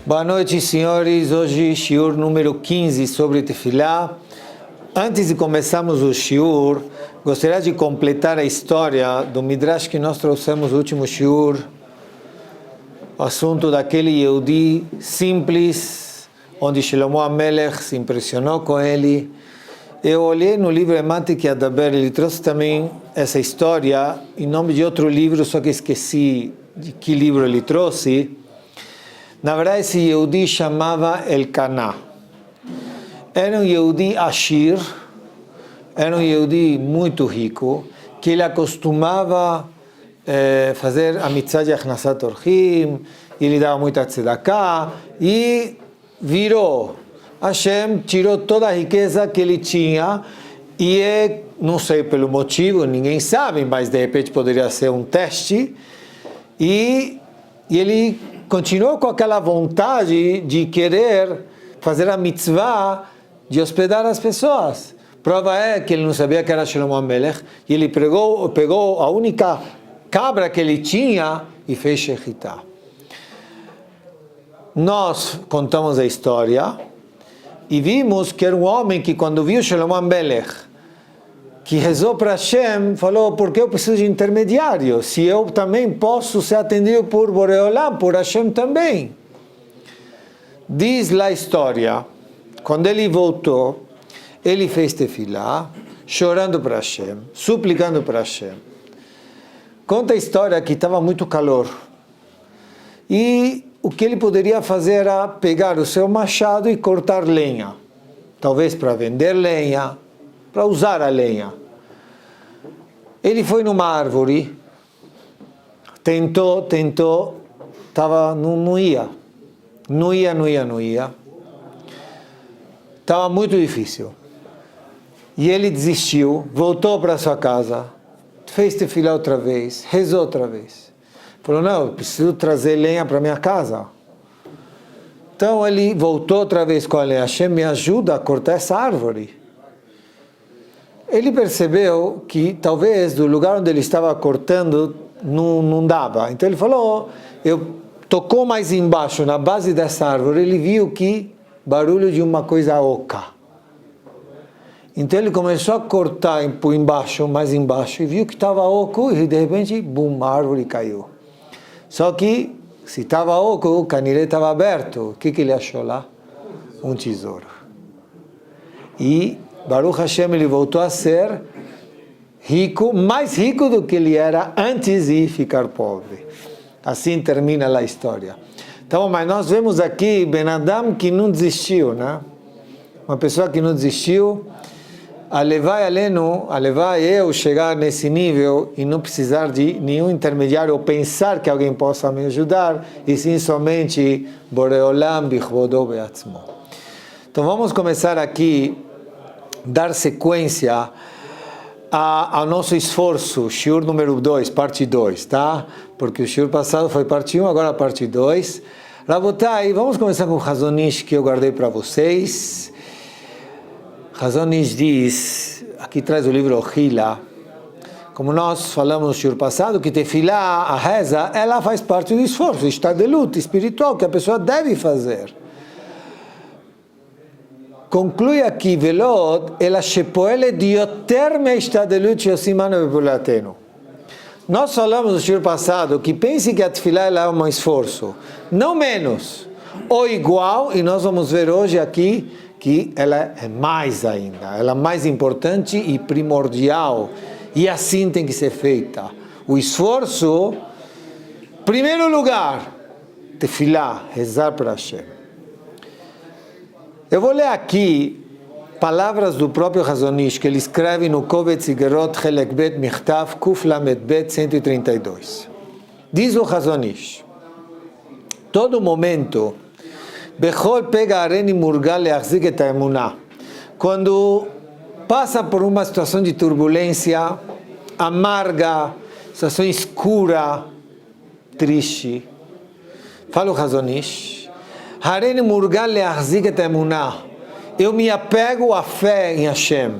Boa noite, senhores. Hoje, shiur número 15 sobre Tefilá. Antes de começarmos o shiur, gostaria de completar a história do Midrash que nós trouxemos no último shiur, o assunto daquele Yehudi simples, onde Shlomo HaMelech se impressionou com ele. Eu olhei no livro Emantik Adaber, ele trouxe também essa história em nome de outro livro, só que esqueci de que livro ele trouxe. Na verdade, esse Yehudi chamava Elkanah. Era um Yehudi Ashir, era um Yehudi muito rico, que ele acostumava fazer a mitzvah de Achnasat Orchim, ele dava muita tzedakah, e virou. Hashem tirou toda a riqueza que ele tinha, e não sei pelo motivo, ninguém sabe, mas de repente poderia ser um teste, e ele continuou com aquela vontade de querer fazer a mitzvah de hospedar as pessoas. Prova é que ele não sabia que era Shlomo HaMelech, e ele pegou a única cabra que ele tinha e fez shechitá. Nós contamos a história e vimos que era um homem que, quando viu Shlomo HaMelech, que rezou para Hashem, falou: por que eu preciso de intermediário? Se eu também posso ser atendido por Boreolam, por Hashem também. Diz lá a história, quando ele voltou, ele fez tefilá, chorando para Hashem, suplicando para Hashem. Conta a história que estava muito calor. E o que ele poderia fazer era pegar o seu machado e cortar lenha. Talvez para vender lenha, para usar a lenha. Ele foi numa árvore, tentou, não ia. Estava muito difícil. E ele desistiu, voltou para sua casa, fez tefilá outra vez, rezou outra vez. Falou: não, eu preciso trazer lenha para minha casa. Então ele voltou outra vez com a lenha: Hashem, me ajuda a cortar essa árvore. Ele percebeu que talvez do lugar onde ele estava cortando não dava. Então ele falou, tocou mais embaixo, na base dessa árvore, ele viu que barulho de uma coisa oca. Então ele começou a cortar por embaixo, mais embaixo, e viu que estava oco, e de repente, bum, a árvore caiu. Só que, se estava oco, o canilê estava aberto. O que ele achou lá? Um tesouro. E Baruch Hashem, ele voltou a ser rico, mais rico do que ele era antes de ficar pobre. Assim termina a história. Então, mas nós vemos aqui Ben Adam que não desistiu, né? Uma pessoa que não desistiu. Alevai eu chegar nesse nível e não precisar de nenhum intermediário ou pensar que alguém possa me ajudar, e sim somente Boreolam bichvodo beatzmo. Então vamos começar aqui dar sequência ao nosso esforço, shiur número 2, parte 2, tá? Porque o shiur passado foi parte 1, agora a parte 2. Rabotai, vamos começar com o Chazon Ish que eu guardei para vocês. Chazon Ish diz, aqui traz o livro Ohila, como nós falamos no shiur passado, que tefilá, a reza, ela faz parte do esforço, está de luta espiritual que a pessoa deve fazer. Conclui aqui, Velot, ela shepoele dioter meishtadelut sheosimanu bepulatenu. Nós falamos no shiur passado que pense que a tefilá é um esforço, não menos, ou igual, e nós vamos ver hoje aqui que ela é mais ainda, ela é mais importante e primordial, e assim tem que ser feita. O esforço, primeiro lugar, tefilá, rezar para Hashem. Eu vou ler aqui palavras do próprio Chazon Ish, que ele escreve no Kovetz Igerot Chelek Bet Michtav Kuf Lamed Bet 132. Diz o Chazon Ish: todo momento, Bechol pega areni murgal leachzik et haemunah. Quando passa por uma situação de turbulência, amarga, situação escura, triste, fala o Chazon Ish, Hareni murgal leachzik et haemunah. Eu me apego à fé em Hashem.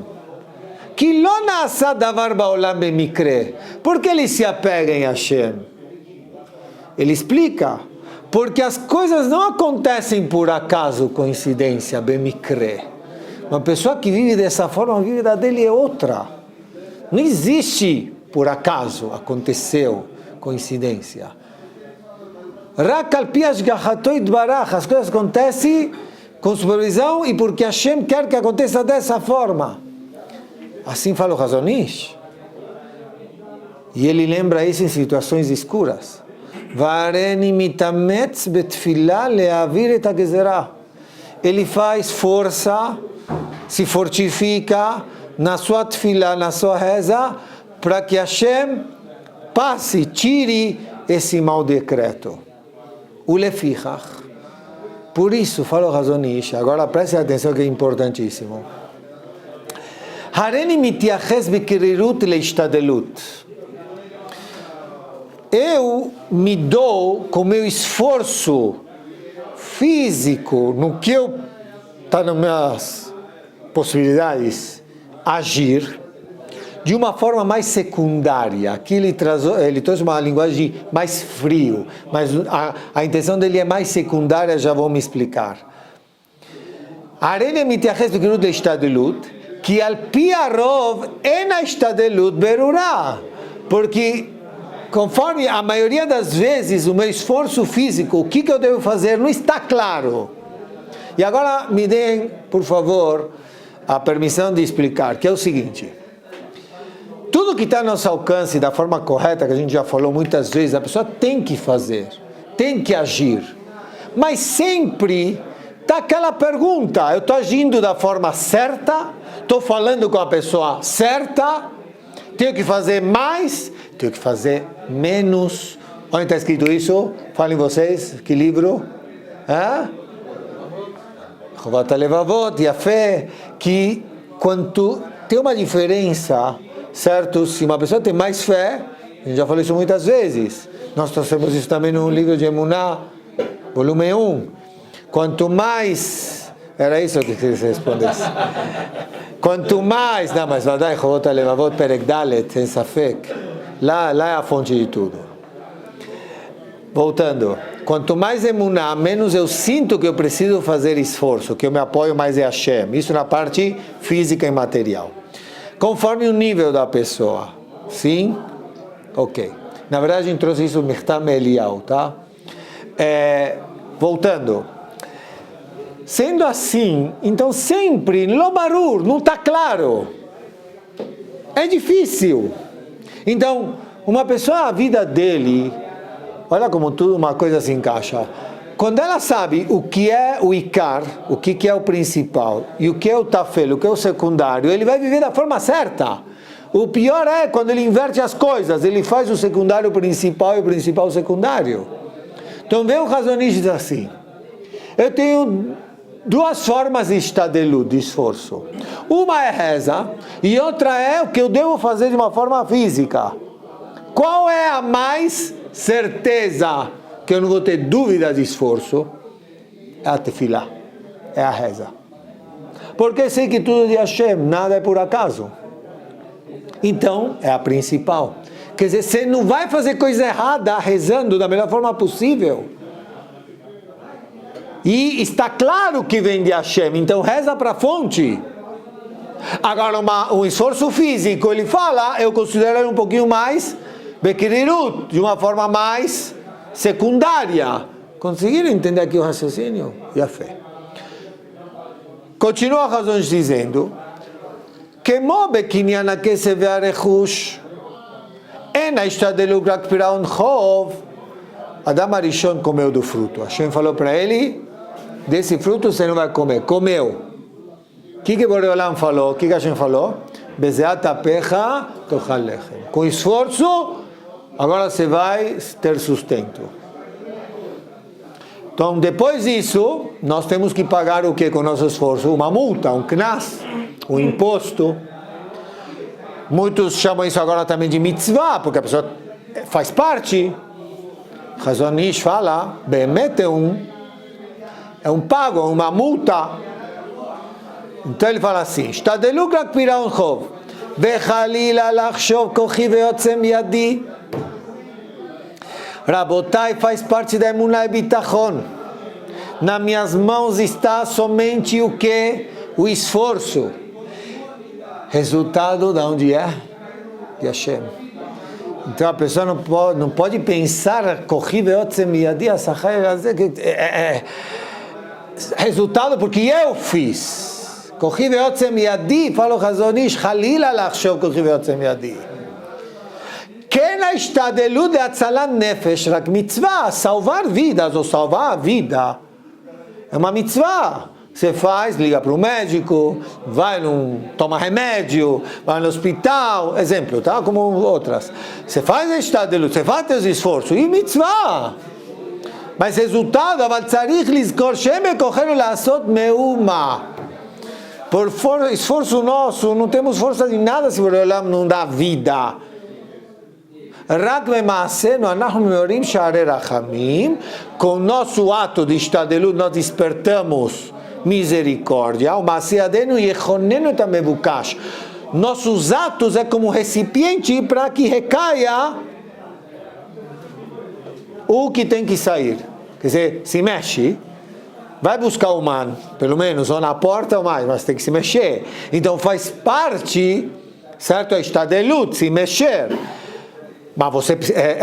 Que lo nasa davar baolam bemikre. Por que ele se apega em Hashem? Ele explica, Porque as coisas não acontecem por acaso, coincidência, bemikre. Uma pessoa que vive dessa forma, a vida dele é outra. Não existe por acaso, aconteceu, coincidência. As coisas acontecem com supervisão e porque Hashem quer que aconteça dessa forma. Assim fala o Chazon Ish. E ele lembra isso em situações escuras. Ele faz força, se fortifica na sua tefilá, na sua reza, para que Hashem passe, tire esse mau decreto. Ulefichach. Por isso, fala o Chazon Ish, agora preste atenção que é importantíssimo. Hareni mitiaches bekirirut leishtadelut. Eu me dou com meu esforço físico, no que eu está nas minhas possibilidades, agir de uma forma mais secundária. Aqui ele trouxe uma linguagem mais frio, mas a intenção dele é mais secundária, já vou me explicar. Arene mitiaches bekirirut leishtadelut, que al pi arov en ishtadelut berurah, porque conforme a maioria das vezes o meu esforço físico, o que eu devo fazer, não está claro. E agora me deem, por favor, a permissão de explicar, que é o seguinte. Tudo que está ao nosso alcance da forma correta, que a gente já falou muitas vezes, a pessoa tem que fazer, tem que agir. Mas sempre está aquela pergunta, eu estou agindo da forma certa, estou falando com a pessoa certa, tenho que fazer mais, tenho que fazer menos. Onde está escrito isso? Falem vocês, que livro? Chovat HaLevavot, Yafé, que quanto tem uma diferença, certo? Se uma pessoa tem mais fé, a gente já falou isso muitas vezes, nós trouxemos isso também no livro de Emuná, volume 1, quanto mais, era isso que você respondesse, quanto mais, não, mas Vadai, Chovat HaLevavot, Perek Dalet, sem Safek, lá é a fonte de tudo. Voltando, quanto mais emuná, menos eu sinto que eu preciso fazer esforço, que eu me apoio mais em Hashem. Isso na parte física e material. Conforme o nível da pessoa. Sim? Ok. Na verdade, a gente trouxe isso no Michtam Eliyahu, tá? Voltando. Sendo assim, então sempre, no barur, não está claro. É difícil. Então, uma pessoa, a vida dele, olha como tudo uma coisa se encaixa. Quando ela sabe o que é o Ikar, o que é o principal, e o que é o Tafel, o que é o secundário, ele vai viver da forma certa. O pior é quando ele inverte as coisas, ele faz o secundário principal e o principal secundário. Então vem o Chazon Ish diz assim, eu tenho duas formas de estadelut, de esforço. Uma é reza e outra é o que eu devo fazer de uma forma física. Qual é a mais certeza que eu não vou ter dúvida de esforço? É a tefilá, é a reza. Porque sei que tudo de Hashem, nada é por acaso. Então, é a principal. Quer dizer, você não vai fazer coisa errada rezando da melhor forma possível. E está claro que vem de Hashem, então reza para a fonte. Agora, um esforço físico, ele fala, eu considero ele um pouquinho mais bekirirut, de uma forma mais secundária. Conseguiram entender aqui o raciocínio? E a fé. Continua a razão dizendo, כמו בקניין הכסף והרכוש, אין ההשתדלות רק פירעון חוב. Adam Arishon comeu do fruto. Hashem falou para ele, desse fruto você não vai comer. Comeu. O que Boreolam falou? O que Hashem falou? Bezeat apecha tochal lechem. Com esforço, agora você vai ter sustento. Então, depois disso, nós temos que pagar o que com o nosso esforço? Uma multa, um knas, um imposto. Muitos chamam isso agora também de mitzvah, porque a pessoa faz parte. Chazon Ish fala, Behemet é um pago, uma multa. Então ele fala assim, Shtadelu רק פירעון חוב, וחלילה לחשוב כוחי ויוצא מידי. Rabotai faz parte da emuná e bitachon. Nas minhas mãos está somente o que? O esforço. Resultado de onde é? De Hashem. Então a pessoa não pode pensar resultado porque eu fiz. Falou Hazon Ish, Halila lachshov kochi ve'otzem yadi. כן ההשתדלות להצלת נפש, רק מצווה, salvar vidas ou salvar a vida, é uma mitzvah. Você faz, liga para o médico, toma remédio, vai no hospital, exemplo, tá? Como outras. Você faz a hishtadlut, você faz seus esforços, e mitzvah. Mas resultado, אבל צריך לזכור שהם בכוחנו לעשות מאומה. Por esforço nosso, não temos força de nada se o Olam não dá vida. רק במעשינו אנחנו מעוררים שערי רחמים, com o nosso ato de השתדלות nós despertamos misericórdia, o מעשינו יכוננו את המבוקש. Nossos atos é como recipiente para que recaia o que tem que sair. Quer dizer, se mexe, vai buscar o man, pelo menos, ou na porta ou mais, mas tem que se mexer. Então faz parte, certo? A Ishtadelut, se mexer. Mas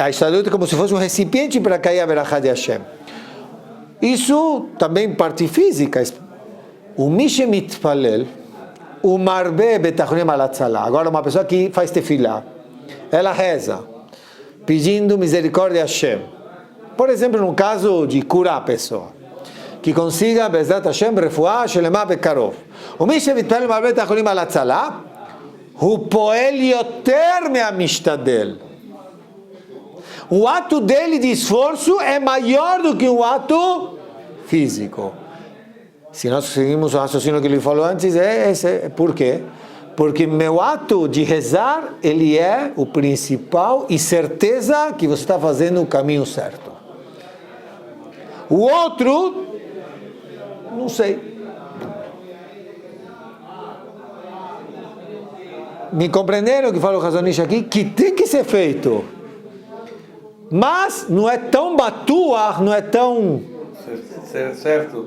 a Ishtadelut é como se fosse um recipiente para cair a Berachá de Hashem. Isso também parte física. O Mishe Mitpalel, o Marbe Betachonim Alatzala. Agora uma pessoa que faz tefilá, ela reza, pedindo misericórdia a Hashem. Por exemplo, no caso de curar a pessoa, que consiga, Bezrat Hashem, refuah, shelema bekarov. O Mishe Mitpalel Marbe Betachonim Alatzala, הוא פועל יותר מהמשתדל. O ato dele de esforço é maior do que o ato físico. Se nós seguimos o raciocínio que ele falou antes, é esse. Por quê? Porque meu ato de rezar, ele é o principal e certeza que você está fazendo o caminho certo. O outro, não sei. Me compreenderam o que fala o Hazon Ish aqui? Que tem que ser feito. Mas não é tão batuar, não é tão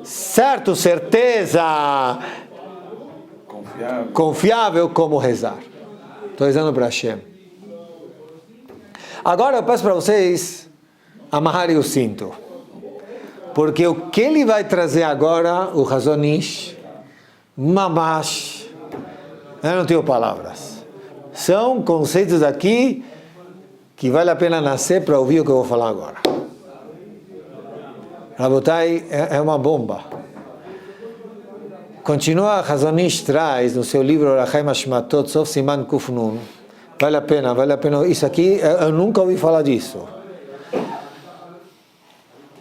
certo, certeza, confiável como rezar. Estou rezando para Hashem. Agora eu peço para vocês amarrarem o cinto, porque o que ele vai trazer agora, o Hazon Ish, mamash, eu não tenho palavras. São conceitos aqui que vale a pena nascer para ouvir o que eu vou falar agora. Rabotai, é uma bomba. Continua, Hazon Ish traz no seu livro Orachai Mashmatot, Sof Siman Kuf Nun. Vale a pena. Isso aqui, eu nunca ouvi falar disso.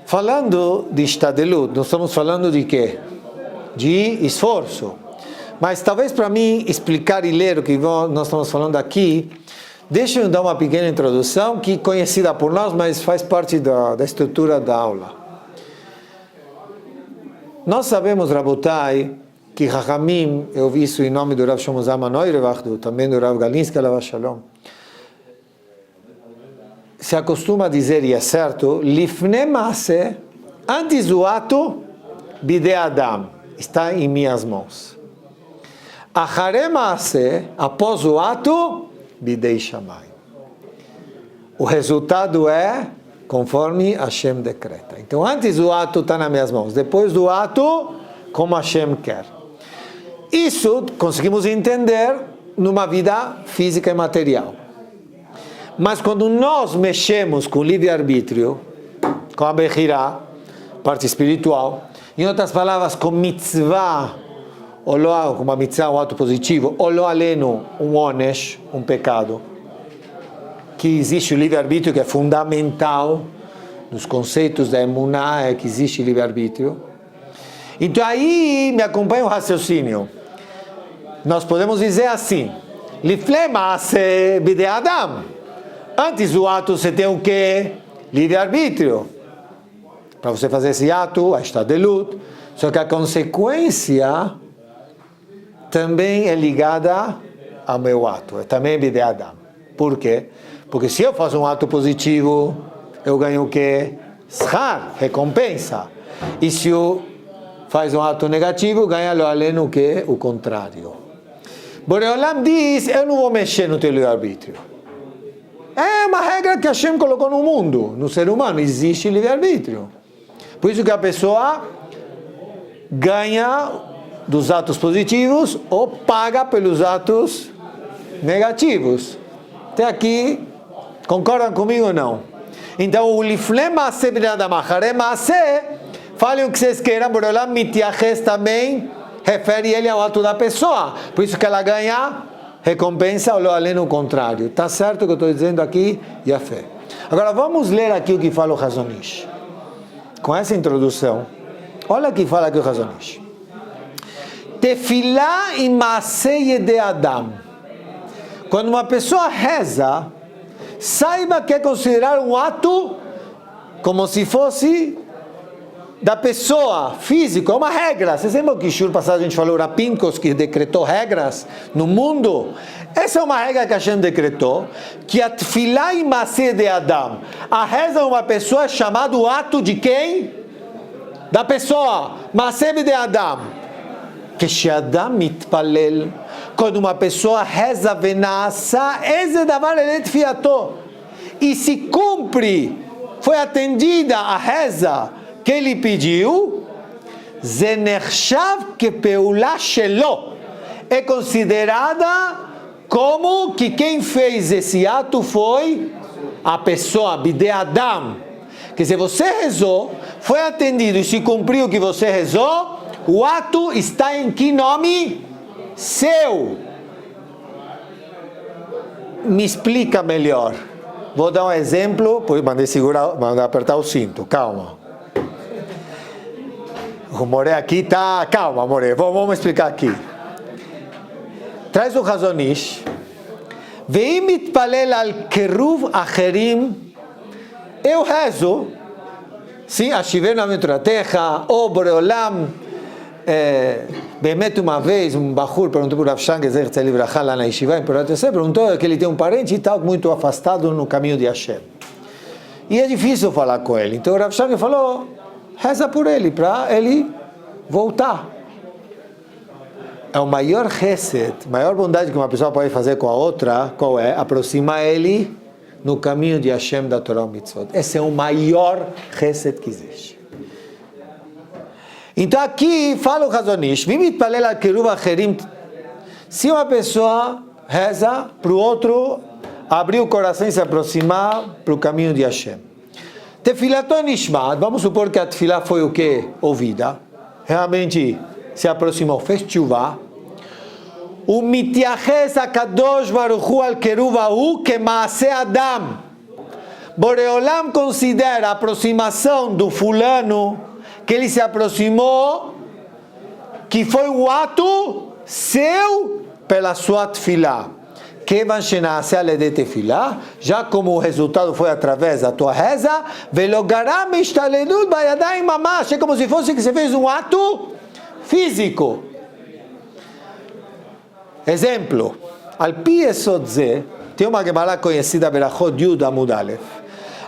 Falando de Ishtadelut, nós estamos falando de quê? De esforço. Mas talvez para mim explicar e ler o que nós estamos falando aqui, deixa eu dar uma pequena introdução, que é conhecida por nós, mas faz parte da estrutura da aula. Nós sabemos, Rabotai, que Chachamim, eu vi isso em nome do Rav Shlomo Zalman Auerbach, também do Rav Galinsky, Alav Shalom, se acostuma a dizer, e é certo, Lifnei Maaseh, antes do ato, Bidei Adam, está em minhas mãos. Acharei Maaseh, após o ato, Bidei Shamayim. O resultado é conforme Hashem decreta. Então, antes do ato está nas minhas mãos. Depois do ato, como Hashem quer. Isso conseguimos entender numa vida física e material. Mas quando nós mexemos com o livre-arbítrio, com a Bechirá, parte espiritual, em outras palavras, com mitzvah, com uma mitzvah, um ato positivo, ou lo aleno, um onesh, um pecado, que existe o livre-arbítrio, que é fundamental nos conceitos da emuná, é que existe livre-arbítrio. Então aí me acompanha o raciocínio. Nós podemos dizer assim, Lifnei Maaseh Bidei Adam. Antes do ato você tem o quê? Livre-arbítrio. Para você fazer esse ato, a Ishtadelut. Só que a consequência também é ligada ao meu ato. É também Bidei Adam. Por quê? Porque se eu faço um ato positivo, eu ganho o quê? Schar, recompensa. E se eu faz um ato negativo, ganha lo aleno o quê? O contrário. Boreolam diz, eu não vou mexer no teu livre-arbítrio. É uma regra que Hashem colocou no mundo, no ser humano, existe livre-arbítrio. Por isso que a pessoa ganha dos atos positivos ou paga pelos atos negativos. Até aqui, concordam comigo ou não? Então, o Lifnei Maaseh B'nei Acharei Maaseh, falem o que vocês queiram, Boreolam Mitiaches também refere ele ao ato da pessoa. Por isso que ela ganha recompensa ou além o contrário. Está certo o que eu estou dizendo aqui? E a fé. Agora vamos ler aqui o que fala o Hazon Ish. Com essa introdução, olha o que fala aqui o Hazon Ish. Tefilá e Maaseh Yedei Adam. Quando uma pessoa reza, saiba que é considerado um ato como se fosse da pessoa, físico, é uma regra. Vocês lembram que no passado a gente falou Rapinkos, que decretou regras no mundo? Essa é uma regra que Hashem decretou, que a Tefilá e Maaseh de Adam, a reza de uma pessoa é chamado o ato de quem? Da pessoa, Maaseh de Adam. Que se Adam mitpalel, quando uma pessoa reza venasa, esse davar elet fiato, e se cumpre, foi atendida a reza que ele pediu, zenershav que peulá shelo, é considerada como que quem fez esse ato foi a pessoa, bidei Adam. Que se você rezou, foi atendido e se cumpriu o que você rezou, o ato está em que nome? Seu. Me explica melhor. Vou dar um exemplo, pois mandei segurar, mandei apertar o cinto, calma. O Moré aqui tá, calma, Moré, vamos explicar aqui. Traz o Hazon Ish. Veim mitpalel al keruv acherim. Eu rezo, sim, Ashivenu Aventura Terra, ou Boreolam. Bemet uma vez, um Bahur perguntou para o Rav Shanker, lá na Yeshiva, perguntou que ele tem um parente e tal, muito afastado no caminho de Hashem. E é difícil falar com ele. Então o Rav Shanker falou, reza por ele, para ele voltar. É o maior chesed, a maior bondade que uma pessoa pode fazer com a outra, qual é? Aproximar ele no caminho de Hashem da Torah Mitzvot. Esse é o maior chesed que existe. Então aqui fala o Hazon Ish, se uma pessoa reza para o outro abrir o coração e se aproximar para o caminho de Hashem. Tefilaton Nishmat, vamos supor que a tefilá foi o que? Ouvida. Realmente se aproximou, fez tchuvá. O mitiaches akadosh baruchu al keruvahu que maaseh Adam. Boreolam considera a aproximação do fulano que ele se aproximou, que foi um ato seu pela sua tefilá. Kevan shenase alede tefilá, já como o resultado foi através da tua reza, velogaram ishtaledut bayadayim mamash, é como se fosse que você fez um ato físico. Exemplo, al pi esod ze, tem uma Gemara conhecida, Berachot Yud Amud Aleph.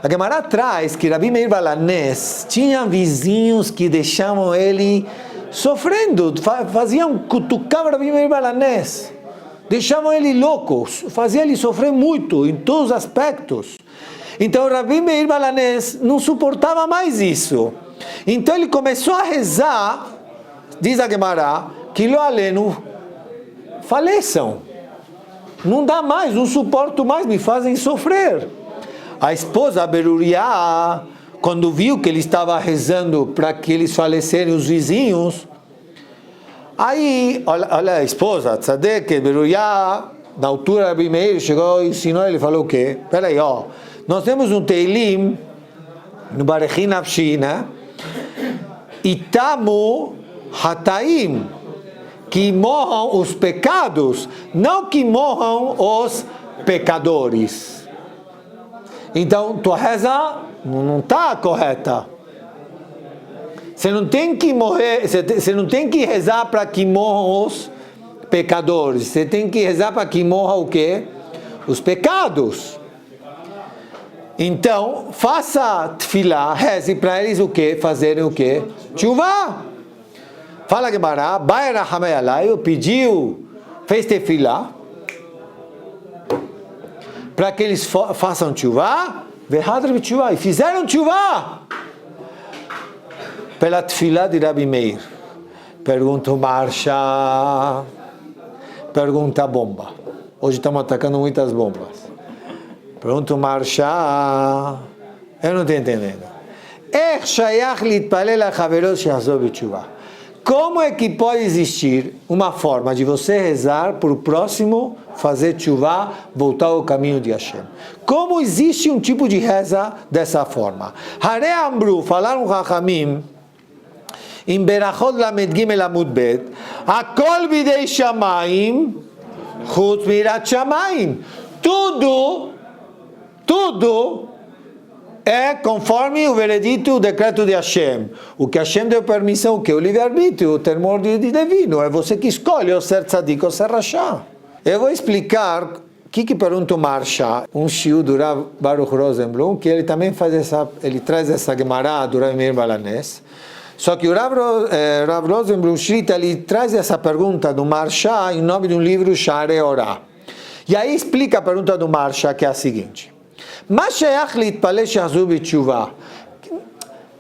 A Gemara traz que Rabi Meir Baal HaNes tinha vizinhos que deixavam ele sofrendo, cutucavam Rabi Meir Baal HaNes, deixavam ele louco, faziam ele sofrer muito, em todos os aspectos. Então Rabi Meir Baal HaNes não suportava mais isso. Então ele começou a rezar, diz a Gemara, que lo aleno faleçam. Não dá mais, não suporto mais, me fazem sofrer. A esposa Beruriá, quando viu que ele estava rezando para que eles falecessem, os vizinhos, aí, olha a esposa, Tzadek, Beruriá, na altura da Rabi Meir, chegou e ensinou, ele falou o quê? Peraí, nós temos um Teilim, no Barechin Nafshi, né? Itamu Hataim, que morram os pecados, não que morram os pecadores. Então, tua reza não está correta. Você não tem que morrer, você não tem que rezar para que morram os pecadores. Você tem que rezar para que morra o quê? Os pecados. Então, faça tefilá, reze para eles o quê? Fazerem o quê? Tchuvá. Fala Gemara, Bai Rahamei Alai, pediu, fez tefilá, para que eles façam tchuvá, e fizeram tchuvá pela tefilá de Rabi Meir. Pergunta o Marsha, pergunta a bomba. Hoje estamos atacando muitas bombas. Pergunta o Marsha, eu não estou entendendo. Como é que pode existir uma forma de você rezar para o próximo fazer tchuvá, voltar ao caminho de Hashem? Como existe um tipo de reza dessa forma? Hare Amru, falaram Chachamim, em Berachot Lamed Gimel Amud Bet, Akol bidei shamayim, chutz mirat shamayim. Tudo é conforme o veredito, o decreto de Hashem. O que Hashem deu permissão, o que? O livre-arbítrio, o temor de divino. É você que escolhe ou ser tzadik ou ser rachá. Eu vou explicar o que pergunta o Marsha, um shiur do Rav Baruch Rosenblum, que ele também ele traz essa Gemara do Rav Meir Balanés. Só que o Rav Rosenblum Shrita, ele traz essa pergunta do Marsha em nome de um livro Sha'arei Orah. E aí explica a pergunta do Marsha, que é a seguinte: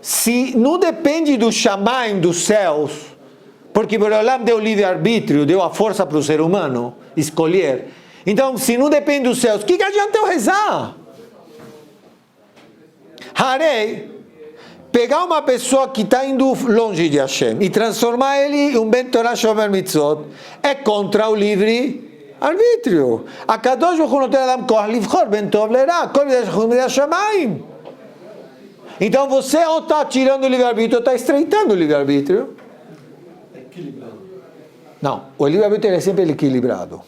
se não depende do Shamayim, dos céus, porque Boreolam deu livre-arbítrio, deu a força para o ser humano escolher, então se não depende dos céus, o que adianta eu rezar? Harei, pegar uma pessoa que está indo longe de Hashem e transformar ele em um Ben Torah Shomer Mitzvot é contra o livre-arbítrio. Akadosh Baruch Hu noten adam koach livchor ben tov le'ra, kol bidei hashamayim. Então você ou está tirando o livre-arbítrio ou está estreitando o livre-arbítrio. Não, o livre-arbítrio é sempre equilibrado.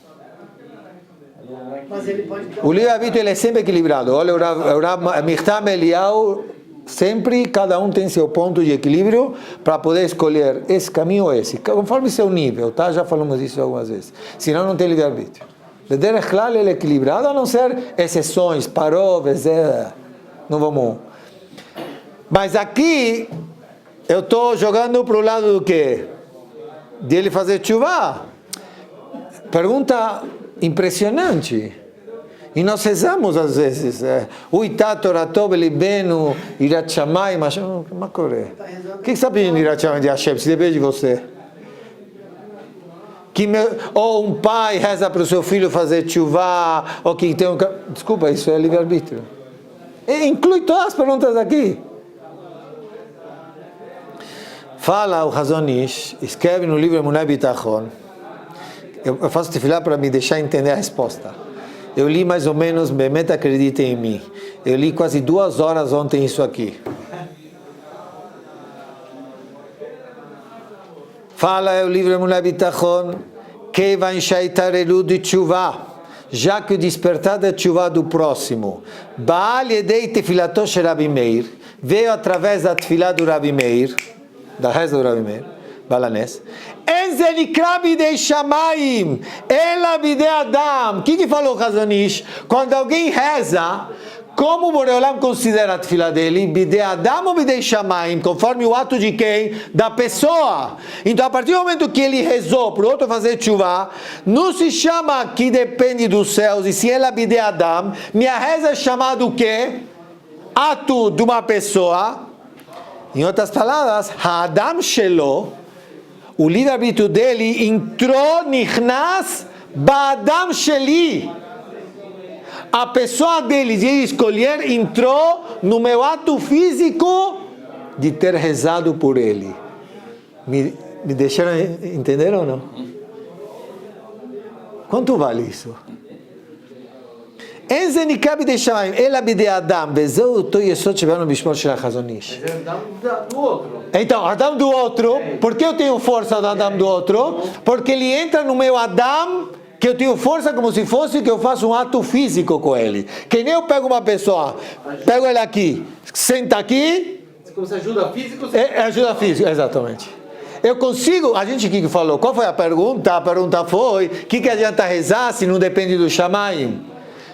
O livre-arbítrio é sempre equilibrado. Olha, o Rav Michtam Eliyahu, sempre cada um tem seu ponto de equilíbrio para poder escolher esse caminho ou esse, conforme seu nível, tá? Já falamos isso algumas vezes. Senão não tem livre-arbítrio. O derech klal ele é equilibrado, a não ser exceções, parou, não vamos. Mas aqui eu estou jogando para o lado do quê? De ele fazer tchuvá. Pergunta impressionante. E nós rezamos às vezes. Uitá Torató belibenu irat shamayim. Mas o que está pedindo irat shamayim de Hashem? Se depende de você. Ou um pai reza para o seu filho fazer tchuvá, ou que tem desculpa, isso é livre-arbítrio. Inclui todas as perguntas aqui. Fala o Hazon Ish, escreve no livro Emunah Bitachon. Eu faço tefilá para me deixar entender a resposta. Eu li mais ou menos, Bemet acreditem em mim. Eu li quase 2 horas ontem isso aqui. Fala o livro Emunah Bitachon, Kevan Shaitarelu de Tchuvá, já que o despertar da Tchuvá do próximo, Baal Yedei Tefilato Shel Rabi Meir, veio através da tefilá do Rabi Meir, da reza do Rabi Meir, Balanés, Enzenikra bidei shamayim, ela bidei adam. O que falou Hazon Ish? Quando alguém reza, como o Boreolam considera a tefilá dele? Bidei adam ou bidei shamayim? Conforme o ato de quem? Da pessoa. Então, a partir do momento que ele rezou para o outro fazer tchuvá, não se chama que depende dos céus, e se ela bidei adam, minha reza é chamada o quê? Ato de uma pessoa. Em outras palavras, Ha'adam Shelo, o livre-arbítrio dele entrou, nichnas, ba'adam sheli. A pessoa dele, de ele escolher, entrou no meu ato físico de ter rezado por ele. Me deixaram entender ou não? Quanto vale isso? Enze nikra bidei shamayim, ela bidei adam, vezeu o toyesot shebanu bishmor shel Hazon Ish. Do outro. Então, Adam do outro, por que eu tenho força do Adam do outro? Porque ele entra no meu Adam, que eu tenho força como se fosse que eu faço um ato físico com ele. Que nem eu pego uma pessoa, pego ele aqui, senta aqui. Como se ajuda físico? Ajuda física, exatamente. Eu consigo, a gente que falou, qual foi a pergunta? A pergunta foi, o que adianta rezar se não depende do Shamayim?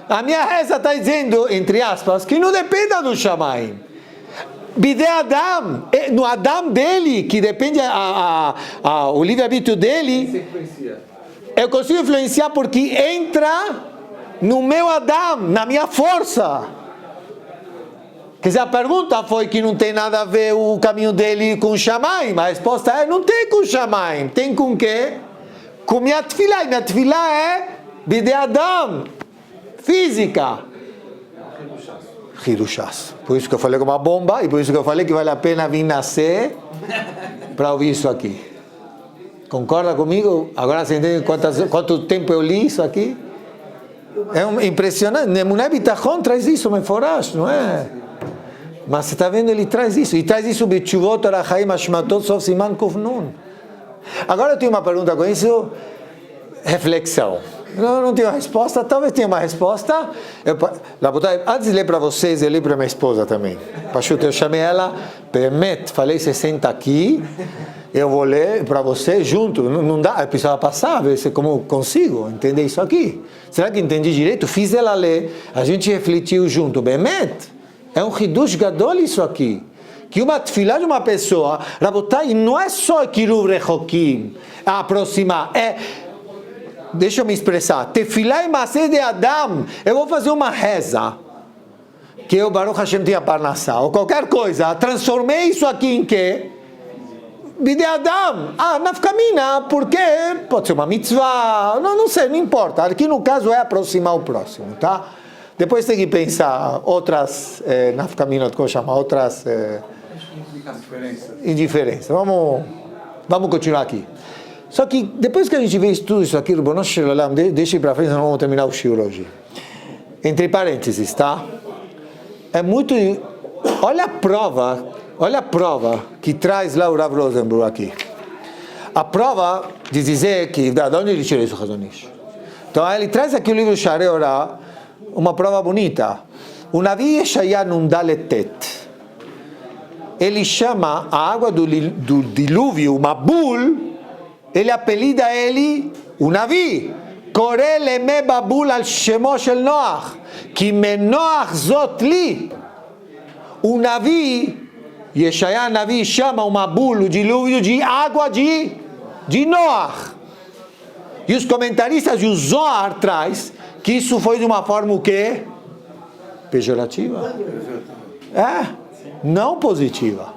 A minha reza está dizendo, entre aspas, que não dependa do Shamayim. Bide Adam, no Adam dele, que depende o livre-arbítrio dele, Você influencia. eu consigo influenciar porque entra no meu Adam, na minha força. Quer dizer, a pergunta foi que não tem nada a ver o caminho dele com o Shamayim. A resposta é, não tem com o Shamayim. Tem com o quê? Com minha tefilá. E minha tefilá é Bide Adam, física. Hirushas. Por isso que eu falei com uma bomba e por isso que eu falei que vale a pena vir nascer para ouvir isso aqui. Concorda comigo? Agora você entende quanto tempo eu li isso aqui? É impressionante. Nemuná Bitachon traz isso, Meforash, não é? Mas você está vendo, ele traz isso. E traz isso, Bitchuvot, Arachaim, Hashmatot, Sof Siman Kufnun. Agora eu tenho uma pergunta com isso. Reflexão. Não tenho uma resposta, talvez tenha uma resposta. Antes de ler para vocês, eu li para minha esposa também. Pachuta, eu chamei ela, Bemet, falei, você senta aqui, eu vou ler para você junto. Não dá, eu precisava passar, ver se como consigo entender isso aqui. Será que entendi direito? Fiz ela ler, a gente refletiu junto. Bemet, é um hidush gadol isso aqui. Que uma tefilá de uma pessoa, Rabotai, não é só Kiruv Rechokim, aproximar, deixa eu me expressar. Tefilá e Maseh de Adam. Eu vou fazer uma reza. Que eu, Baruch Hashem, tinha parnassá. Ou qualquer coisa. Transformei isso aqui em quê? Bide Adam. Nafkamina. Porque pode ser uma mitzvah. Não sei, não importa. Aqui no caso é aproximar o próximo, tá? Depois tem que pensar outras nafkamina, como chama? Outras indiferenças. Vamos continuar aqui. Só que depois que a gente vê tudo isso aqui, deixa ir para frente, nós vamos terminar o shiur hoje. Entre parênteses, tá? É muito... Olha a prova que traz lá o Rav Rosenberg aqui. A prova de dizer que... De onde ele tirou isso, Hazonish? Então ele traz aqui o livro Sharei Orah, uma prova bonita. O Navi Yeshaya Nundaletet. Ele chama a água do dilúvio, o Mabul, ele apelida ele o Navi. Kore leme babul al shemo shel Noach, ki menoach zot li. O Navi, Yeshaya Navi, chama o Mabul, o dilúvio, de água de Noach. E os comentaristas e o Zohar traz que isso foi de uma forma o quê? Pejorativa. Não positiva.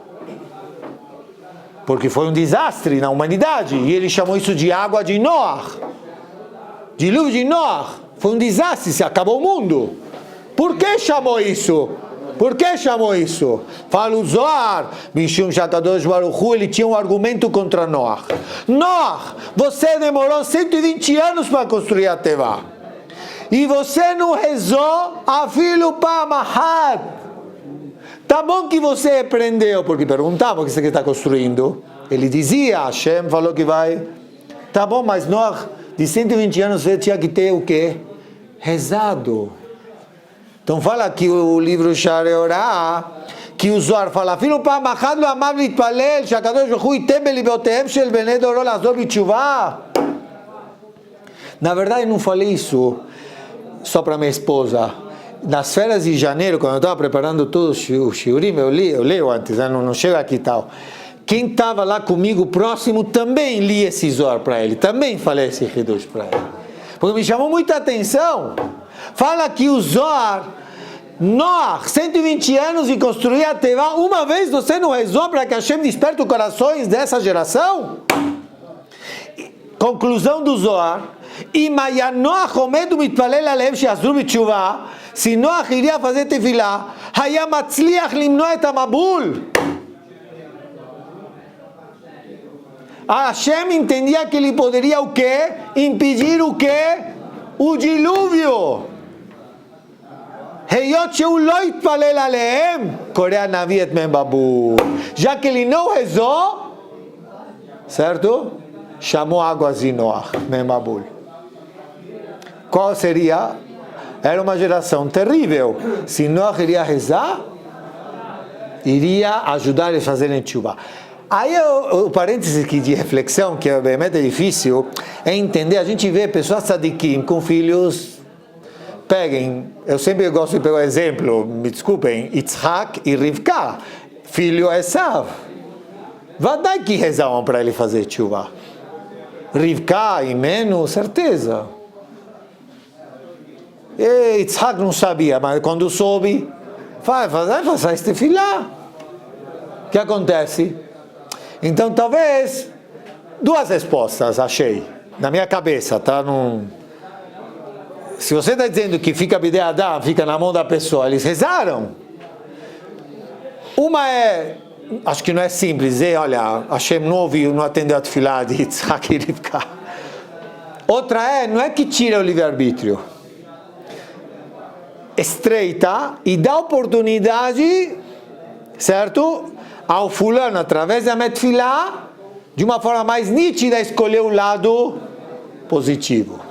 Porque foi um desastre na humanidade. E ele chamou isso de água de Noach. Dilúvio de Noach. Foi um desastre, se acabou o mundo. Por que chamou isso? Fala o Zohar. Mishum Shakadosh Baruch Hu, ele tinha um argumento contra Noach. Noach, você demorou 120 anos para construir a Tevá. E você não rezou a filho Pamahat. Tá bom que você aprendeu, porque perguntava o que você está construindo. Ele dizia, Hashem falou que vai. Tá bom, mas Noach, de 120 anos, você tinha que ter o quê? Rezado. Então fala aqui o livro Sharei Orah, que o Zohar fala, filho Pamachad lo amav litpalel, shakadosh baruch hu yitem belibotehem shel bnei doro lazor b'tshuvah. Na verdade, eu não falei isso só para minha esposa. Nas férias de janeiro, quando eu estava preparando todo o shiurim, eu leio antes, não chega aqui e tal. Quem estava lá comigo próximo também li esse Zohar para ele, também falei esse Hidush para ele. Porque me chamou muita atenção. Fala que o Zohar, Noach, 120 anos e construir a Tevá, uma vez você não rezou para que Hashem desperte os corações dessa geração? Conclusão do Zohar, se Noach iria fazer tefilá, היה מצליח למנוע את המבול. Hashem entendia que ele poderia o quê? Impedir o quê? O dilúvio. היות שהוא לא התפלל עליהם, קורא הנביא את מהם בבור. Já que ele não rezou, certo? Chamou águas de Noach, mem babul. Qual seria? Era uma geração terrível. Se Noach iria rezar, iria ajudar eles a fazerem tshuva. Aí o parênteses aqui de reflexão, que é difícil, é entender, a gente vê pessoas tzadikim com filhos peguem, eu sempre gosto de pegar o exemplo, me desculpem, Yitzhak e Rivka, filho Esav. Vadai que rezavam para ele fazer tshuva. Rivka e menos, certeza. E Yitzhak não sabia, mas quando soube, faça este filá. O que acontece? Então, talvez, duas respostas achei, na minha cabeça, tá? Se você está dizendo que fica bidei Adam, fica na mão da pessoa, eles rezaram. Uma é, acho que não é simples dizer, olha, Hashem não ouviu, não atendeu a tefilá de Yitzhak e Rivka. Outra é, não é que tira o livre-arbítrio. Estreita e dá oportunidade, certo? Ao fulano, através da metfilá, de uma forma mais nítida, escolher o lado positivo.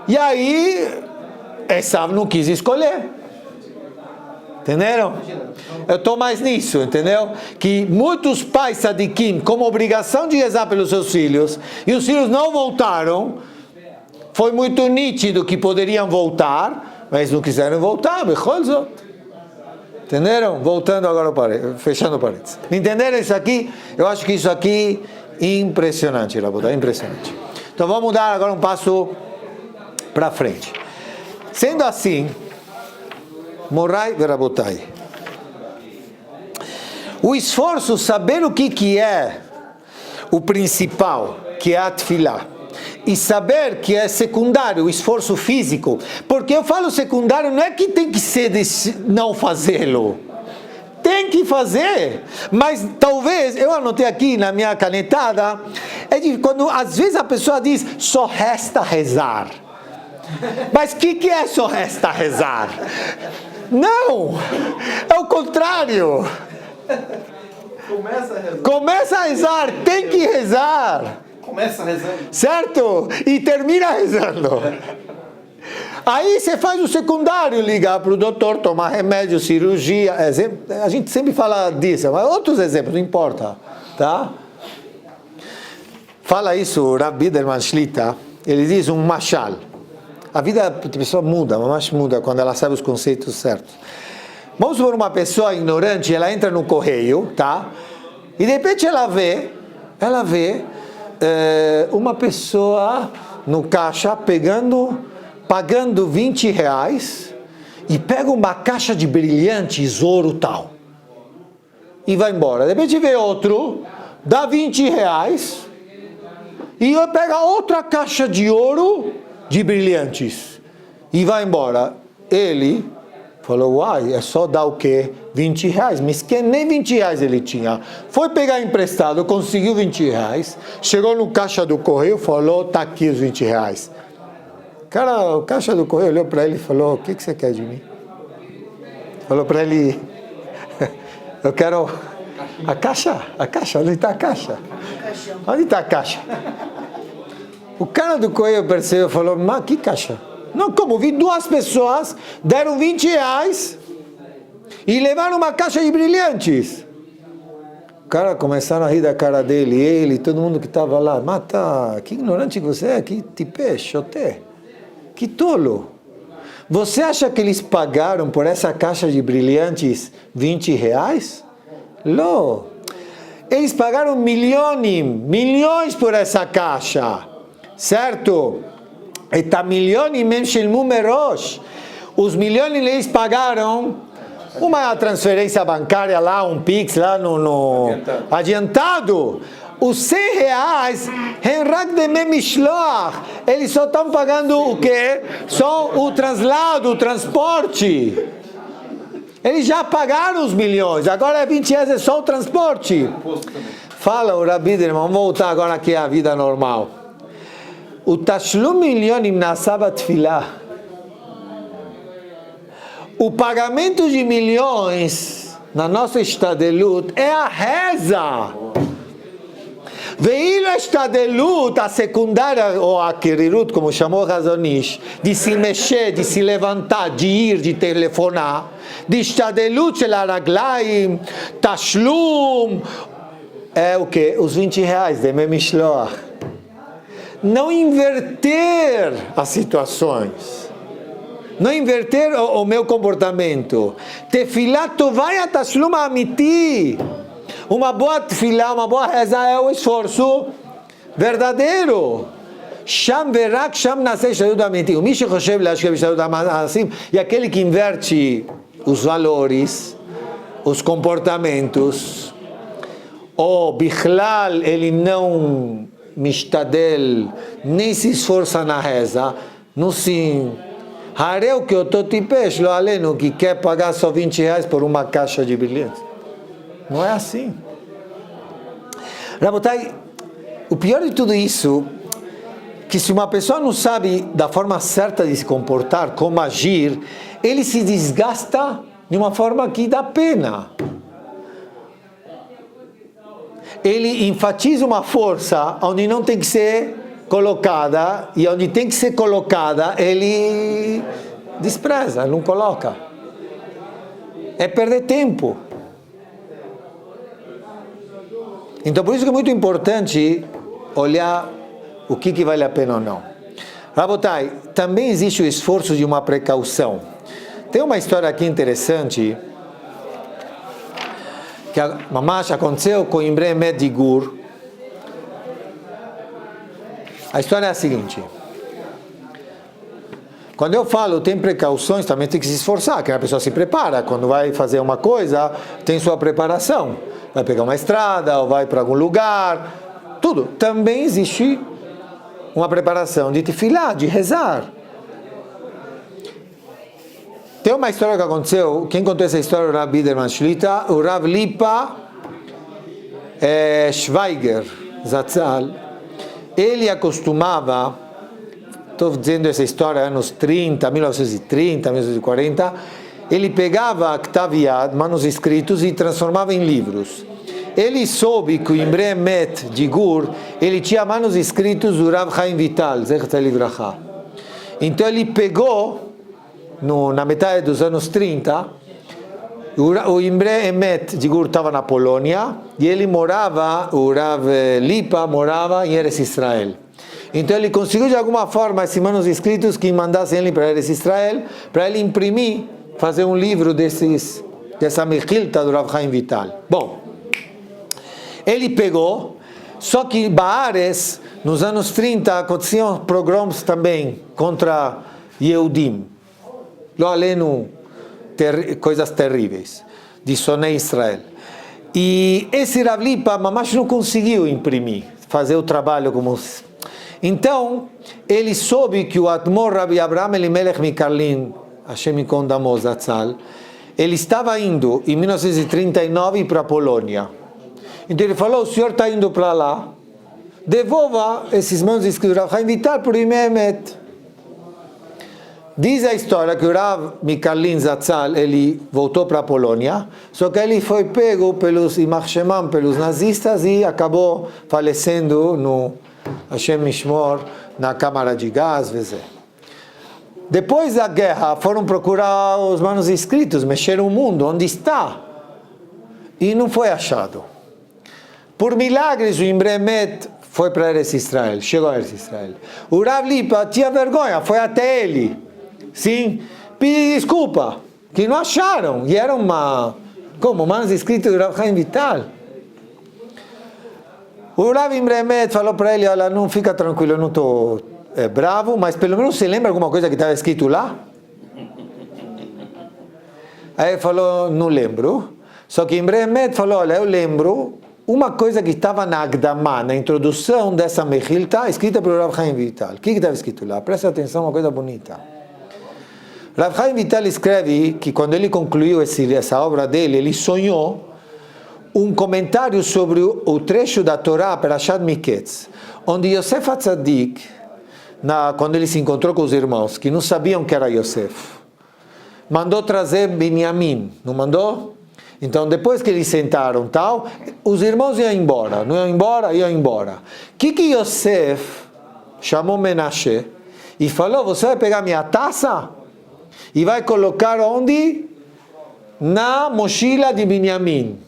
E aí, Esav não quis escolher. Entenderam? Eu estou mais nisso, entendeu? Que muitos pais tzadikim, como obrigação de rezar pelos seus filhos, e os filhos não voltaram, foi muito nítido que poderiam voltar, mas não quiseram voltar, entenderam? Voltando agora, fechando parênteses. Entenderam isso aqui? Eu acho que isso aqui é impressionante, Rabotai, impressionante. Então vamos dar agora um passo para frente. Sendo assim, Morai Verabotai, o esforço, saber o que é o principal, que é a tefilá, e saber que é secundário, o esforço físico, porque eu falo secundário, não é que tem que ser de não fazê-lo, tem que fazer, mas talvez, eu anotei aqui na minha canetada, quando às vezes a pessoa diz, só resta rezar. Mas o que é só resta rezar? Não! É o contrário! Começa a rezar, tem que rezar! Começa rezando. Certo? E termina rezando. Aí você faz o secundário, ligar para o doutor, tomar remédio, cirurgia. A gente sempre fala disso, mas outros exemplos, não importa. Tá? Fala isso o Rav Biderman Shlita, ele diz um mashal. A vida da pessoa muda, mas muda quando ela sabe os conceitos certos. Vamos supor uma pessoa ignorante, ela entra no correio, tá? E de repente ela vê uma pessoa no caixa pagando 20 reais e pega uma caixa de brilhantes, ouro tal. E vai embora. De repente vê outro, dá 20 reais e pega outra caixa de ouro de brilhantes e vai embora. Ele falou, uai, é só dar o quê? 20 reais, mas que nem 20 reais ele tinha. Foi pegar emprestado, conseguiu 20 reais, chegou no caixa do correio, falou, tá aqui os 20 reais. Cara, o caixa do correio olhou para ele e falou, o que você quer de mim? Falou para ele, eu quero a caixa, onde está a caixa? Onde está a caixa? O cara do correio percebeu e falou, mas que caixa? Não, como vi duas pessoas, deram 20 reais e levaram uma caixa de brilhantes. O cara começaram a rir da cara dele, ele, todo mundo que estava lá. Mata, que ignorante que você é, que tipé, xoté, que tolo. Você acha que eles pagaram por essa caixa de brilhantes 20 reais? Não. Eles pagaram milhões por essa caixa. Certo? את המיליונים הם שילמו מראש. Os milhões eles pagaram uma transferência bancária lá, um Pix lá no adiantado. Os 100 reais, eles só estão pagando o quê? Só o traslado, o transporte. Eles já pagaram os milhões, agora é 20 reais, é só o transporte. Fala o Rabi, vamos voltar agora aqui à vida normal. O tashlum milionim nasá batfilá. O pagamento de milhões na nossa estadelut é a reza. Veio a estadelut, a secundária, ou a kirirut, como chamou Razonish, de se mexer, de se levantar, de ir, de telefonar, de estadelut shel haraglaim, tashlum, é o que? Os 20 reais de memishloach. Não inverter as situações. não inverter o meu comportamento. Tefilá tovai atashlum amiti. Uma boa tefilá, uma boa reza é o esforço verdadeiro. Sham verak sham nasei shadut amiti. O Misha Choshev lashkev shadut amasim. E aquele que inverte os valores, os comportamentos, ou bichlal, ele não mishtadel, nem se esforça na reza, não se... Hareu que eu estou tipesh, lo aleno, que quer pagar só R$20 por uma caixa de brilhantes. Não é assim. Rabotai, o pior de tudo isso, que se uma pessoa não sabe da forma certa de se comportar, como agir, ele se desgasta de uma forma que dá pena. Ele enfatiza uma força onde não tem que ser colocada, e onde tem que ser colocada, ele despreza, não coloca. É perder tempo. Então, por isso que é muito importante olhar o que vale a pena ou não. Rabotai, também existe o esforço de uma precaução. Tem uma história aqui interessante, que a mamash aconteceu com Imre Emet de Gur. A história é a seguinte: quando eu falo tem precauções, também tem que se esforçar, que a pessoa se prepara. Quando vai fazer uma coisa, tem sua preparação. Vai pegar uma estrada, ou vai para algum lugar, tudo. Também existe uma preparação de tefilá, de rezar. Tem uma história que aconteceu, quem contou essa história é o Rav Biderman Shlita, o Rav Lipa Schweiger Zatzal. Ele acostumava, estou dizendo essa história, anos 30, 1930, 1940, ele pegava Ktav Yad, manuscritos, e transformava em livros. Ele soube que o Imre Emet de Gur, ele tinha manuscritos do Rav Chaim Vital, Zechat Livracha. Então ele pegou, na metade dos anos 30, o Imre Emet de Gur estava na Polônia, e ele morava, o Rav Lipa morava em Eretz Israel. Então ele conseguiu de alguma forma esses manuscritos que mandassem ele para Eretz Israel, para ele imprimir, fazer um livro dessa Mechilta do Rav Chaim Vital. Bom, ele pegou, só que Baares, nos anos 30, aconteciam pogroms também contra Yehudim. Lo aleno, coisas terríveis, de Sonei Israel. E esse Rav Lipa, mamash não conseguiu imprimir, fazer o trabalho como... Então, ele soube que o Admor Rabbi Abraham Elimelech Mikarlin, Hashem Yikon Damo Zatzal, ele estava indo em 1939 para a Polônia. Então ele falou: o senhor está indo para lá, devolva esses manuscritos do Rav Chaim Vital por Imre Emet. Diz a história que o Rav Mikarlin Zatzal, ele voltou para a Polônia, só que ele foi pego pelos Imach Shemam, pelos nazistas, e acabou falecendo no Hashem Mishmor, na câmara de gás, Depois da guerra, foram procurar os manuscritos, mexeram o mundo, onde está? E não foi achado. Por milagres, o Imre Emet foi para Eretz Israel, chegou a Eretz Israel. O Rav Lipa tinha vergonha, foi até ele, sim, pedir desculpa, que não acharam, e era como manuscrito do Rav Chaim Vital. O Rav Imre Emet falou para ele: olha, não fica tranquilo, eu não estou bravo, mas pelo menos você lembra alguma coisa que estava escrito lá? Aí ele falou: não lembro. Só que Imre Emet falou: olha, eu lembro uma coisa que estava na Agdamá, na introdução dessa Mechilta, escrita pelo Rav Chaim Vital. O que estava escrito lá? Presta atenção, uma coisa bonita. Rav Chaim Vital escreve que quando ele concluiu essa obra dele, ele sonhou um comentário sobre o trecho da Torá, Perashat Miketz, onde Yosef HaTzadik, quando ele se encontrou com os irmãos, que não sabiam que era Yosef, mandou trazer Binyamin, não mandou? Então, depois que eles sentaram, os irmãos iam embora, não iam embora, iam embora. O que Yosef chamou Menashe e falou: você vai pegar minha taça e vai colocar onde? Na mochila de Binyamin.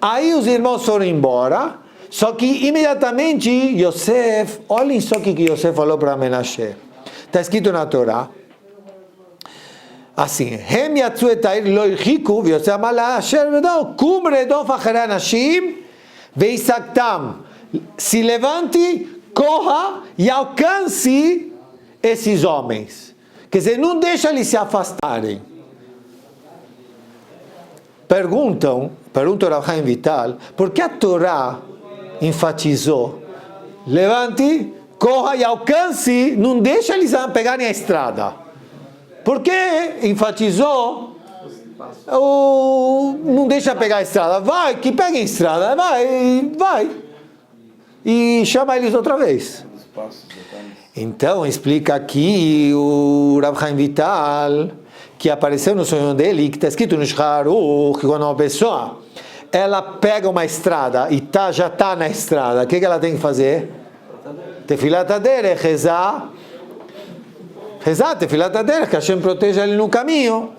Aí os irmãos foram embora, só que imediatamente Yosef, olhem só o que Yosef falou para Menashe. Está escrito na Torá: assim, הם יצאו את העיר, לא הרחיקו, ויוצא המלאך אשר ודאו, קום רדוף אחרי אנשים, והשגתם. Se levante, corra e alcance esses homens. Quer dizer, não deixa eles se afastarem. Pergunta o Rav Chaim Vital, por que a Torá enfatizou levante, corra e alcance, não deixa eles pegarem a estrada? Por que enfatizou não deixa pegar a estrada? Vai, que peguem a estrada, vai. E chama eles outra vez. Então, explica aqui o Rav Chaim Vital, que apareceu no sonho dele, que está escrito no Shulchan Aruch, que quando uma pessoa ela pega uma estrada e já está na estrada, o que ela tem que fazer? Tefilat Haderech, rezar Tefilat Haderech, que Hashem proteja ele no caminho.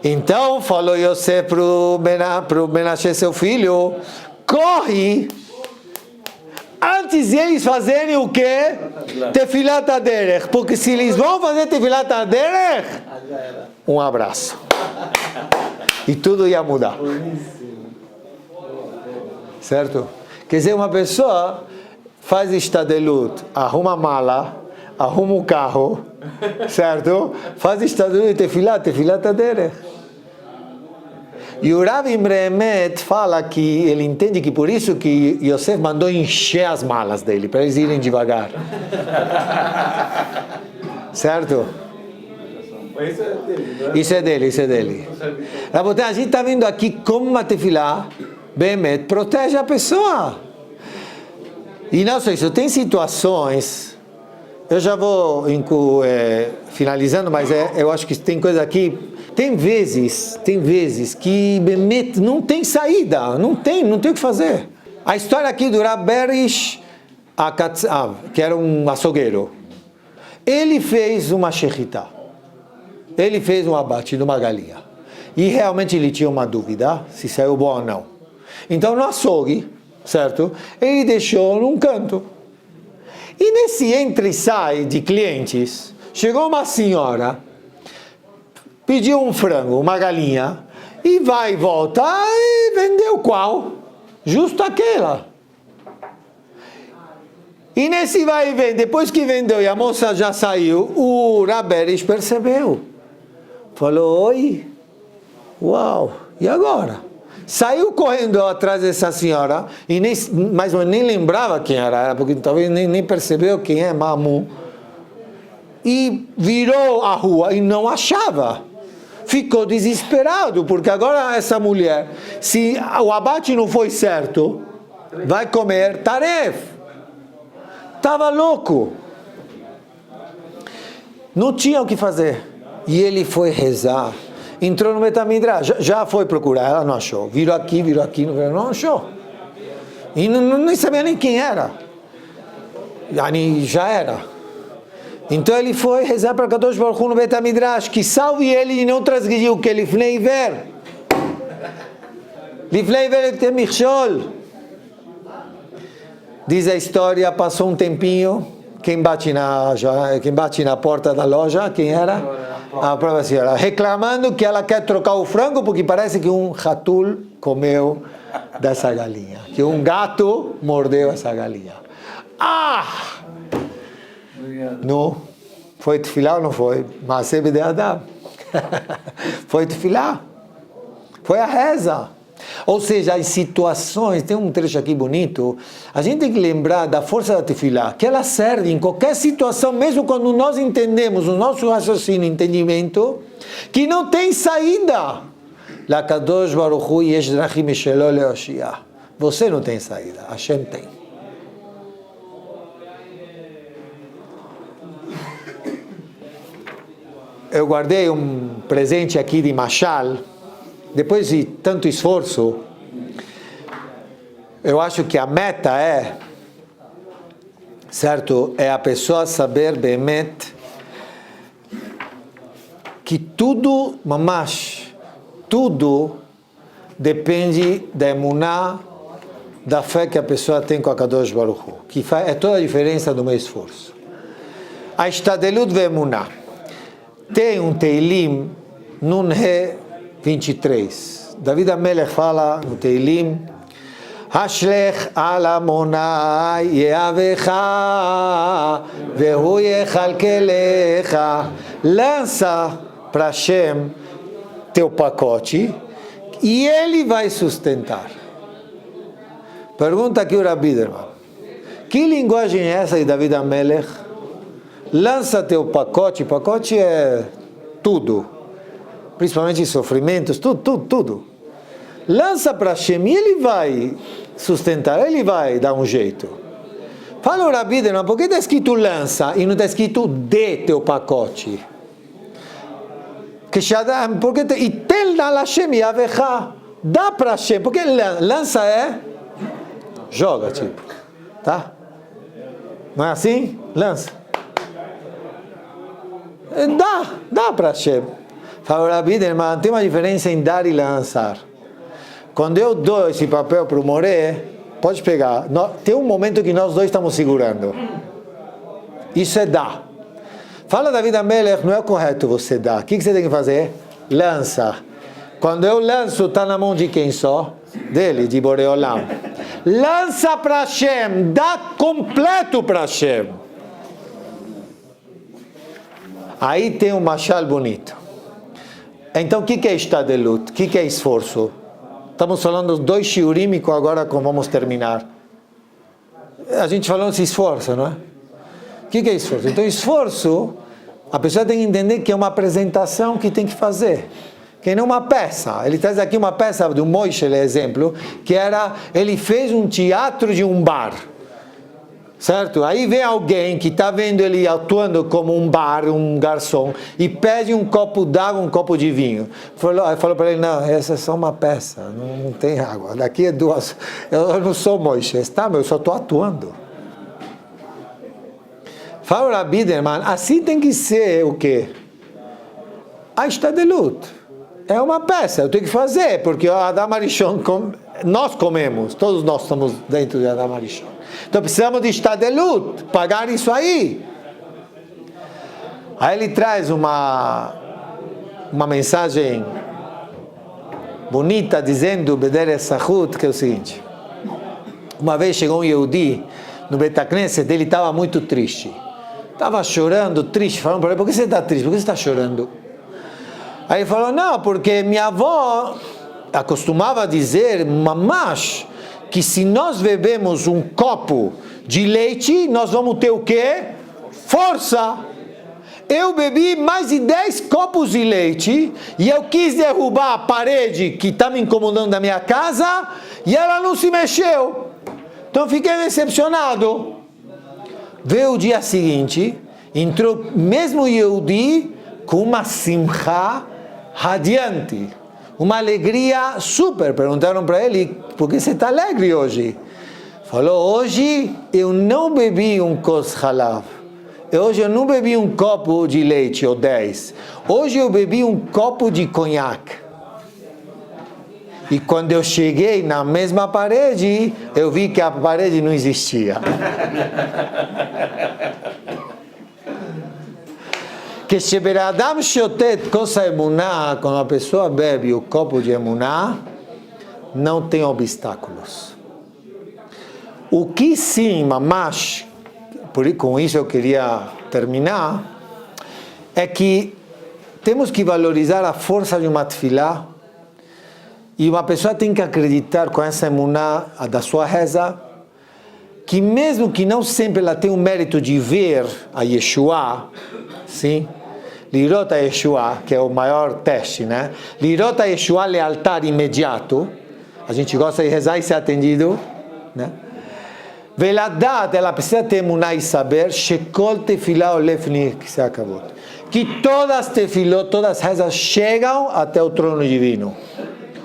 Então, falou Yosef para o Menashe, seu filho, corre, antes de eles fazerem o quê? Tefilat Haderech, porque se eles vão fazer Tefilat Haderech, um abraço. E tudo ia mudar. Certo? Quer dizer, uma pessoa faz Ishtadelut, arruma a mala, arruma o carro, certo? Faz Ishtadelut e Tefilat Haderech. E o Rav Imre Emet fala que ele entende que por isso que Yosef mandou encher as malas dele, para eles irem devagar. Certo? Isso é dele. A gente está vendo aqui como uma tefilá, Bemet, protege a pessoa. E não só isso, tem situações, eu já vou finalizando, mas eu acho que tem coisa aqui. Tem vezes que Bemet não tem saída, não tem o que fazer. A história aqui do Rab Berish Akatzav, que era um açougueiro, ele fez uma shechita, ele fez um abate de uma galinha, e realmente ele tinha uma dúvida se saiu bom ou não. Então no açougue, certo? Ele deixou num canto. E nesse entra e sai de clientes, chegou uma senhora, pediu um frango, uma galinha, e vai e volta, e vendeu qual? Justo aquela. E nesse vai e vem, depois que vendeu e a moça já saiu, o Rab Berish percebeu. Falou, oi, uau, e agora? Saiu correndo atrás dessa senhora, e mas nem lembrava quem era, porque talvez nem percebeu quem é Mamu. E virou a rua e não achava. Ficou desesperado, porque agora essa mulher, se o abate não foi certo, vai comer taref. Estava louco. Não tinha o que fazer. E ele foi rezar. Entrou no Betamidrash, já foi procurar, ela não achou. Virou aqui, não achou. E nem sabia nem quem era. Já era. Então ele foi rezar para Kadosh Baruch Hu no Betamidrash, que salve ele e não transgrediu o que ele Lifnei Iver. Lifnei Iver ele tem Michol. Diz a história, passou um tempinho, quem bate na porta da loja, quem era? A própria senhora, reclamando que ela quer trocar o frango porque parece que um ratul comeu dessa galinha, que um gato mordeu essa galinha. Não, foi tefilá ou não foi? Maaseh b'nei Adam. Foi tefilá, foi a reza. Ou seja, as situações, tem um trecho aqui bonito, a gente tem que lembrar da força da tefilá, que ela serve em qualquer situação, mesmo quando nós entendemos, o nosso raciocínio, entendimento, que não tem saída. Lakadosh Baruch Hu yesh drachim mishelo leoshiah. Você não tem saída, Hashem tem. Eu guardei um presente aqui de Mashal. Depois de tanto esforço, eu acho que a meta certo, é a pessoa saber bemet que tudo, mamash, tudo depende da emuná, da fé que a pessoa tem com a Kadosh Baruch Hu, que é toda a diferença do meu esforço. A ishtadelut ve'emuná. tem um Teilim, Nun He 23. David HaMelech fala no Teilim, Hashlech al Amonai Yeavecha Vehu Yechalkelecha. Lança para Hashem teu pacote e ele vai sustentar. Pergunta aqui o Rabi Biderman, que linguagem é essa de David HaMelech? Lança teu pacote é tudo, principalmente sofrimentos, tudo. Lança para Hashem e ele vai sustentar, ele vai dar um jeito. Fala o Rabi Biderman, por que está escrito lança e não está escrito dê teu pacote? Porque Itel na Hashem Yavecha, dá para Hashem, porque lança é joga, tipo, tá? Não é assim? Lança. Dá para Hashem. Fala o Rabi Biderman, tem uma diferença em dar e lançar. Quando eu dou esse papel para o Moré, pode pegar. Tem um momento que nós dois estamos segurando. Isso é dar. Fala David HaMelech, não é correto você dar. O que você tem que fazer? Lança. Quando eu lanço, está na mão de quem só? Dele, de Boreolam. Lança para Hashem, dá completo para Hashem. Aí tem um machal bonito. Então, o que é estadelut? O que é esforço? Estamos falando dos 2 shiurim e agora como vamos terminar. A gente falou se esforço, não é? O que é esforço? Então, esforço, a pessoa tem que entender que é uma apresentação que tem que fazer. Que não é uma peça. Ele traz aqui uma peça do Moishe, exemplo, que era, ele fez um teatro de um bar. Certo? Aí vem alguém que está vendo ele atuando como um bar, um garçom, e pede um copo d'água, um copo de vinho. Falou para ele, não, essa é só uma peça, não tem água. Daqui é 2. Eu não sou Moisés, tá? Mas eu só estou atuando. Fala o Rabi Biderman, assim tem que ser o quê? A estadelut. É uma peça, eu tenho que fazer, porque o Adam Arishon, nós comemos, todos nós estamos dentro de Adam Arishon. Então precisamos de estadelut, pagar isso aí. Aí ele traz uma mensagem bonita dizendo, Beder Sahut, que é o seguinte. Uma vez chegou um Yehudi no Bet HaKnesset, ele estava muito triste. Estava chorando, triste, falando para ele, por que você está triste? Por que você está chorando? Aí ele falou, não, porque minha avó acostumava dizer, mamash, que se nós bebemos um copo de leite, nós vamos ter o quê? Força. Eu bebi mais de 10 copos de leite e eu quis derrubar a parede que está me incomodando da minha casa e ela não se mexeu. Então fiquei decepcionado. Veio o dia seguinte, entrou mesmo Yehudi com uma simcha radiante, uma alegria super. Perguntaram para ele, por que você está alegre hoje? Falou, hoje eu não bebi um kos halav. Hoje eu não bebi um copo de leite ou 10. Hoje eu bebi um copo de conhaque. E quando eu cheguei na mesma parede, eu vi que a parede não existia. Que sheberadam shotet kosa emuná, quando a pessoa bebe o copo de emuná, não tem obstáculos. O que sim, mamash, com isso eu queria terminar, é que temos que valorizar a força de uma tefilá, e uma pessoa tem que acreditar com essa emuná da sua reza, que mesmo que não sempre ela tem o mérito de ver a Yeshua, sim, Lirot a Yeshua, que é o maior teste, né? Lirot a Yeshua, lealtar imediato, a gente gosta de rezar e ser atendido, né? Veladat, ela precisa ter emuná e saber, shekol tefilá olefni, que se acabou. Que todas tefilot, todas as rezas chegam até o trono divino.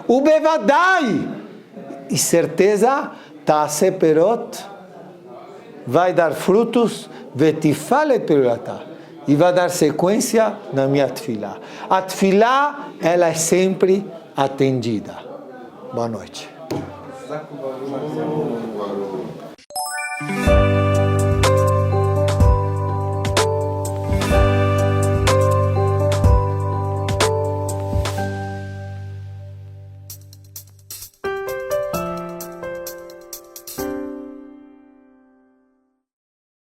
O bevadai, e certeza, ta'ase perot, vai dar frutos, vetifalet perotá, e vai dar sequência na minha tefilá. A tefilá, ela é sempre atendida. Boa noite.